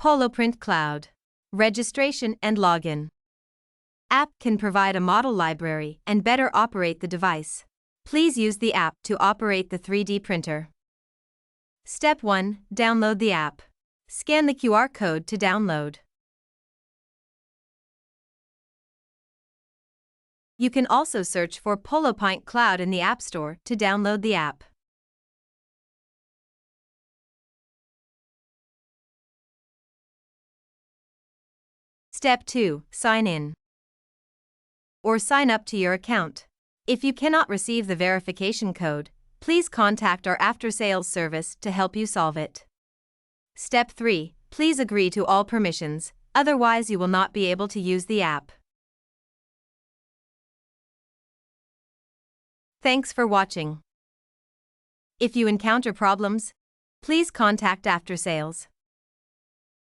Poloprint Cloud. Registration and login. App can provide a model library and better operate the device. Please use the app to operate the 3D printer. Step 1. Download the app. Scan the QR code to download. You can also search for Poloprint Cloud in the App Store to download the app. Step 2. Sign in. Or sign up to your account. If you cannot receive the verification code, please contact our after-sales service to help you solve it. Step 3. Please agree to all permissions, otherwise you will not be able to use the app. Thanks for watching. If you encounter problems, please contact after-sales.